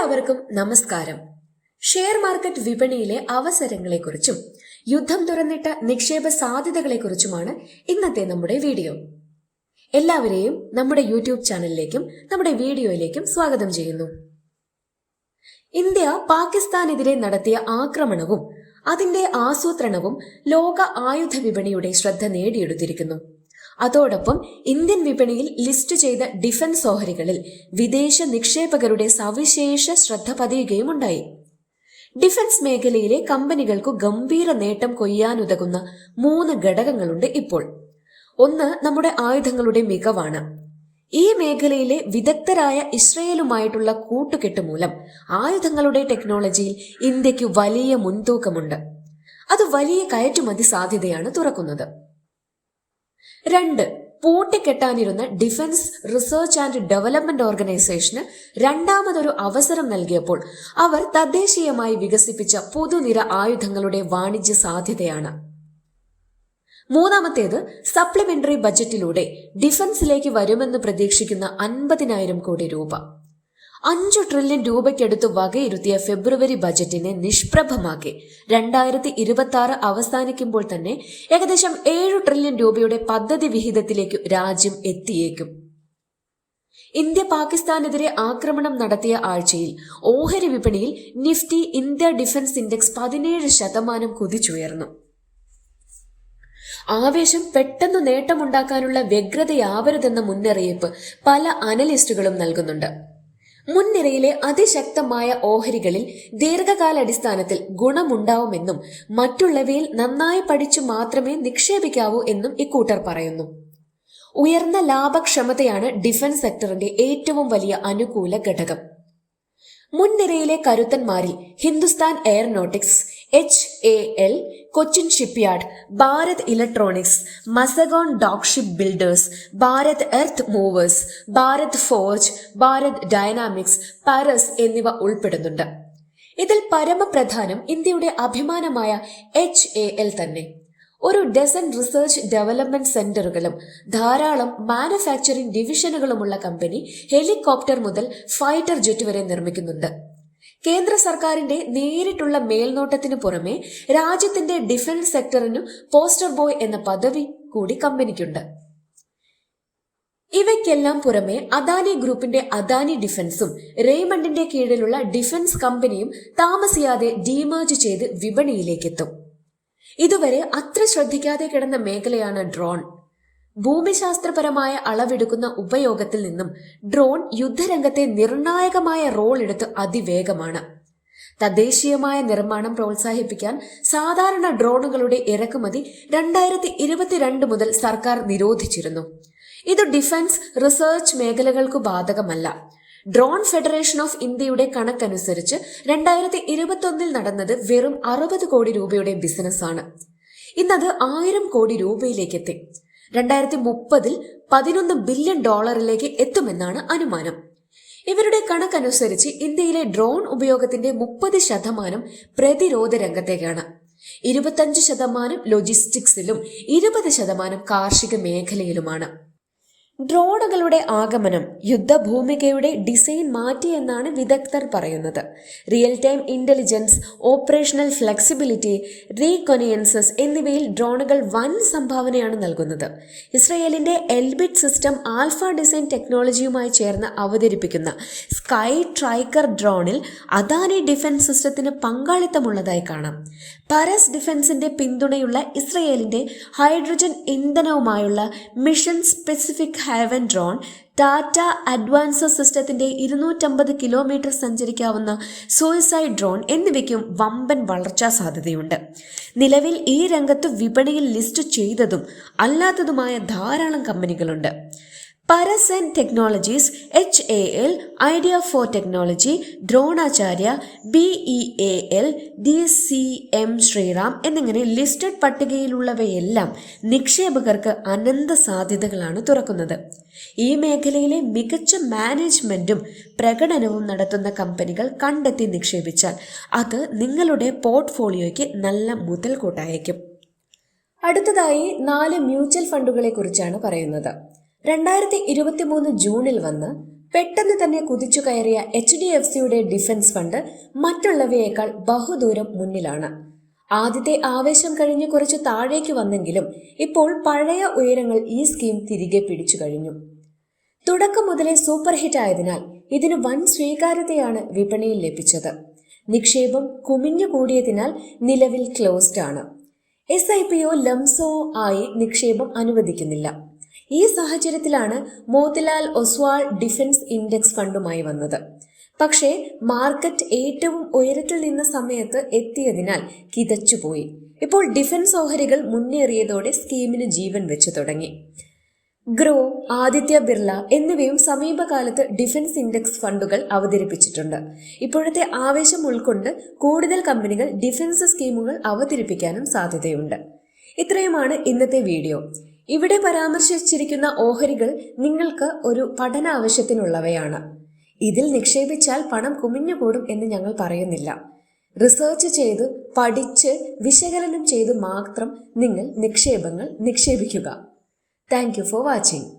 എല്ലാവർക്കും നമസ്കാരം. Share market വിപണിയിലെ അവസരങ്ങളെക്കുറിച്ചും യുദ്ധം തുറന്നിട്ട നിക്ഷേപ സാധ്യതകളെക്കുറിച്ചുമാണ് ഇന്നത്തെ നമ്മുടെ വീഡിയോ. എല്ലാവരെയും നമ്മുടെ യൂട്യൂബ് ചാനലിലേക്കും നമ്മുടെ വീഡിയോയിലേക്കും സ്വാഗതം ചെയ്യുന്നു. ഇന്ത്യ പാകിസ്ഥാനെതിരെ നടത്തിയ ആക്രമണവും അതിന്റെ ആസൂത്രണവും ലോക ആയുധ വിപണിയുടെ ശ്രദ്ധ നേടിയെടുത്തിരിക്കുന്നു. അതോടൊപ്പം ഇന്ത്യൻ വിപണിയിൽ ലിസ്റ്റ് ചെയ്ത ഡിഫൻസ് ഓഹരികളിൽ വിദേശ നിക്ഷേപകരുടെ സവിശേഷ ശ്രദ്ധ പതിയുകയുമുണ്ടായി. ഡിഫൻസ് മേഖലയിലെ കമ്പനികൾക്കു ഗംഭീര നേട്ടം കൊയ്യാനുതകുന്ന 3 ഘടകങ്ങളുണ്ട് ഇപ്പോൾ. ഒന്ന്, നമ്മുടെ ആയുധങ്ങളുടെ മികവാണ്. ഈ മേഖലയിലെ വിദഗ്ധരായ ഇസ്രയേലുമായിട്ടുള്ള കൂട്ടുകെട്ട് മൂലം ആയുധങ്ങളുടെ ടെക്നോളജിയിൽ ഇന്ത്യക്ക് വലിയ മുൻതൂക്കമുണ്ട്. അത് വലിയ കയറ്റുമതി സാധ്യതയാണ് തുറക്കുന്നത്. 2, പൂട്ടിക്കെട്ടാനിരുന്ന ഡിഫൻസ് റിസർച്ച് ആൻഡ് ഡെവലപ്മെന്റ് ഓർഗനൈസേഷന് രണ്ടാമതൊരു അവസരം നൽകിയപ്പോൾ അവർ തദ്ദേശീയമായി വികസിപ്പിച്ച പുതുനിര ആയുധങ്ങളുടെ വാണിജ്യ സാധ്യതയാണ്. മൂന്നാമത്തേത്, സപ്ലിമെന്ററി ബജറ്റിലൂടെ ഡിഫൻസിലേക്ക് വരുമെന്ന് പ്രതീക്ഷിക്കുന്ന 50,000 കോടി രൂപ. 5 ട്രില്യൺ രൂപയ്ക്കടുത്ത് വകയിരുത്തിയ ഫെബ്രുവരി ബജറ്റിനെ നിഷ്പ്രഭമാക്കി 2026 അവസാനിക്കുമ്പോൾ തന്നെ ഏകദേശം 7 ട്രില്യൺ രൂപയുടെ പദ്ധതി വിഹിതത്തിലേക്ക് രാജ്യം എത്തിയേക്കും. ഇന്ത്യ പാകിസ്ഥാനെതിരെ ആക്രമണം നടത്തിയ ആഴ്ചയിൽ ഓഹരി വിപണിയിൽ നിഫ്റ്റി ഇന്ത്യ ഡിഫൻസ് ഇൻഡെക്സ് 17% കുതിച്ചുയർന്നു. ആവേശം പെട്ടെന്ന് നേട്ടമുണ്ടാക്കാനുള്ള വ്യഗ്രതയാവരുതെന്ന മുന്നറിയിപ്പ് പല അനലിസ്റ്റുകളും നൽകുന്നുണ്ട്. മുൻനിരയിലെ അതിശക്തമായ ഓഹരികളിൽ ദീർഘകാലാടിസ്ഥാനത്തിൽ ഗുണമുണ്ടാവുമെന്നും മറ്റുള്ളവയിൽ നന്നായി പഠിച്ചു മാത്രമേ നിക്ഷേപിക്കാവൂ എന്നും ഇക്കൂട്ടർ പറയുന്നു. ഉയർന്ന ലാഭക്ഷമതയാണ് ഡിഫൻസ് സെക്ടറിന്റെ ഏറ്റവും വലിയ അനുകൂല ഘടകം. മുൻനിരയിലെ കരുത്തന്മാരിൽ Hindustan Aeronautics, HAL, Cochin Shipyard, Bharat Electronics, Mazagon Dock Ship Builders, Bharat Earth Movers, Bharat Forge, Bharat Dynamics, Paras എന്നിവ ഉൾപ്പെടുന്നുണ്ട്. ഇതിൽ പരമപ്രധാനം ഇന്ത്യയുടെ അഭിമാനമായ HAL തന്നെ. ഒരു ഡസൻ റിസർച്ച് ഡെവലപ്മെന്റ് സെന്ററുകളും ധാരാളം മാനുഫാക്ചറിംഗ് ഡിവിഷനുകളുമുള്ള കമ്പനി ഹെലികോപ്റ്റർ മുതൽ ഫൈറ്റർ ജെറ്റ് വരെ നിർമ്മിക്കുന്നുണ്ട്. കേന്ദ്ര സർക്കാരിന്റെ നേരിട്ടുള്ള മേൽനോട്ടത്തിന് പുറമെ രാജ്യത്തിന്റെ ഡിഫൻസ് സെക്ടറിനു പോസ്റ്റർ ബോയ് എന്ന പദവി കൂടി കമ്പനിക്കുണ്ട്. ഇവയ്ക്കെല്ലാം പുറമെ അദാനി ഗ്രൂപ്പിന്റെ അദാനി ഡിഫൻസും റെയ്മണ്ടിന്റെ കീഴിലുള്ള ഡിഫൻസ് കമ്പനിയും താമസിയാതെ ഡീമേർജ് ചെയ്ത് വിപണിയിലേക്കെത്തും. ഇതുവരെ അത്ര ശ്രദ്ധിക്കാതെ കിടന്ന മേഖലയാണ് ഡ്രോൺ. ഭൂമിശാസ്ത്രപരമായ അളവെടുക്കുന്ന ഉപയോഗത്തിൽ നിന്നും ഡ്രോൺ യുദ്ധരംഗത്തെ നിർണായകമായ റോൾ എടുത്ത് അതിവേഗമാണ്. തദ്ദേശീയമായ നിർമ്മാണം പ്രോത്സാഹിപ്പിക്കാൻ സാധാരണ ഡ്രോണുകളുടെ ഇറക്കുമതി 2022 മുതൽ സർക്കാർ നിരോധിച്ചിരുന്നു. ഇത് ഡിഫൻസ് റിസർച്ച് മേഖലകൾക്കു ബാധകമല്ല. ഡ്രോൺ ഫെഡറേഷൻ ഓഫ് ഇന്ത്യയുടെ കണക്കനുസരിച്ച് 2021 നടന്നത് വെറും 60 കോടി രൂപയുടെ ബിസിനസ്സാണ്. ഇന്നത് 1000 കോടി രൂപയിലേക്കെത്തി. 2030 $11 ബില്യൺ എത്തുമെന്നാണ് അനുമാനം. ഇവരുടെ കണക്കനുസരിച്ച് ഇന്ത്യയിലെ ഡ്രോൺ ഉപയോഗത്തിന്റെ 30% പ്രതിരോധ രംഗത്തേക്കാണ്, 25% ലോജിസ്റ്റിക്സിലും 20% കാർഷിക മേഖലയിലുമാണ്. ഡ്രോണുകളുടെ ആഗമനം യുദ്ധഭൂമികയുടെ ഡിസൈൻ മാറ്റിയെന്നാണ് വിദഗ്ധർ പറയുന്നത്. Real time intelligence, operational flexibility, reconnaissance എന്നിവയിൽ ഡ്രോണുകൾ വൻ സംഭാവനയാണ് നൽകുന്നത്. ഇസ്രയേലിന്റെ എൽബിറ്റ് സിസ്റ്റം ആൽഫ ഡിസൈൻ ടെക്നോളജിയുമായി ചേർന്ന് അവതരിപ്പിക്കുന്ന സ്കൈ ട്രൈക്കർ ഡ്രോണിൽ അദാനി ഡിഫൻസ് സിസ്റ്റത്തിന് പങ്കാളിത്തമുള്ളതായി കാണാം. പരസ് ഡിഫൻസിന്റെ പിന്തുണയുള്ള ഇസ്രയേലിന്റെ ഹൈഡ്രജൻ ഇന്ധനവുമായുള്ള mission specific heavy drone, Tata advance സിസ്റ്റത്തിന്റെ 250 കിലോമീറ്റർ സഞ്ചരിക്കാവുന്ന സൂയിസൈഡ് ഡ്രോൺ എന്നിവയ്ക്കും വമ്പൻ വളർച്ചാ സാധ്യതയുണ്ട്. നിലവിൽ ഈ രംഗത്ത് വിപണിയിൽ ലിസ്റ്റ് ചെയ്തതും അല്ലാത്തതുമായ ധാരാളം കമ്പനികളുണ്ട്. പരസൻ Technologies, HAL, Idea for Technology, Dronacharya, BEAL, DCM Shriram എന്നിങ്ങനെ ലിസ്റ്റഡ് പട്ടികയിലുള്ളവയെല്ലാം നിക്ഷേപകർക്ക് അനന്ത സാധ്യതകളാണ് തുറക്കുന്നത്. ഈ മേഖലയിലെ മികച്ച മാനേജ്മെന്റും പ്രകടനവും നടത്തുന്ന കമ്പനികൾ കണ്ടെത്തി നിക്ഷേപിച്ചാൽ അത് നിങ്ങളുടെ പോർട്ട്ഫോളിയോയ്ക്ക് നല്ല മുതൽക്കൂട്ടായേക്കും. അടുത്തതായി 4 മ്യൂച്വൽ ഫണ്ടുകളെ കുറിച്ചാണ് പറയുന്നത്. 2023 ജൂണിൽ വന്ന് പെട്ടെന്ന് തന്നെ കുതിച്ചു കയറിയ HDFCയുടെ ഡിഫൻസ് ഫണ്ട് മറ്റുള്ളവയേക്കാൾ ബഹുദൂരം മുന്നിലാണ്. ആദ്യത്തെ ആവേശം കഴിഞ്ഞ് കുറച്ച് താഴേക്ക് വന്നെങ്കിലും ഇപ്പോൾ പഴയ ഉയരങ്ങൾ ഈ സ്കീം തിരികെ പിടിച്ചു കഴിഞ്ഞു. തുടക്കം മുതലേ സൂപ്പർ ഹിറ്റ് ആയതിനാൽ ഇതിന് വൻ സ്വീകാര്യതയാണ് വിപണിയിൽ ലഭിച്ചത്. നിക്ഷേപം കുമിഞ്ഞു കൂടിയതിനാൽ നിലവിൽ ക്ലോസ്ഡ് ആണ്. SIPO ലംസോ ആയി നിക്ഷേപം അനുവദിക്കുന്നില്ല. ഈ സാഹചര്യത്തിലാണ് മോത്തിലാൽ ഒസ്വാൾ ഡിഫൻസ് ഇൻഡെക്സ് ഫണ്ടുമായി വന്നത്. പക്ഷേ മാർക്കറ്റ് ഏറ്റവും ഉയരത്തിൽ നിന്ന സമയത്ത് എത്തിയതിനാൽ കിതച്ചുപോയി. ഇപ്പോൾ ഡിഫൻസ് ഓഹരികൾ മുന്നേറിയതോടെ സ്കീമിന് ജീവൻ വെച്ചു തുടങ്ങി. ഗ്രോ, ആദിത്യ ബിർള എന്നിവയും സമീപകാലത്ത് ഡിഫൻസ് ഇൻഡെക്സ് ഫണ്ടുകൾ അവതരിപ്പിച്ചിട്ടുണ്ട്. ഇപ്പോഴത്തെ ആവേശം ഉൾക്കൊണ്ട് കൂടുതൽ കമ്പനികൾ ഡിഫൻസ് സ്കീമുകൾ അവതരിപ്പിക്കാനും സാധ്യതയുണ്ട്. ഇത്രയുമാണ് ഇന്നത്തെ വീഡിയോ. ഇവിടെ പരാമർശിച്ചിരിക്കുന്ന ഓഹരികൾ നിങ്ങൾക്ക് ഒരു പഠനാവശ്യത്തിനുള്ളവയാണ്. ഇതിൽ നിക്ഷേപിച്ചാൽ പണം കുമിഞ്ഞുകൂടും എന്ന് ഞങ്ങൾ പറയുന്നില്ല. റിസർച്ച് ചെയ്ത് പഠിച്ച് വിശകലനം ചെയ്ത് മാത്രം നിങ്ങൾ നിക്ഷേപങ്ങൾ നിക്ഷേപിക്കുക. Thank you for watching.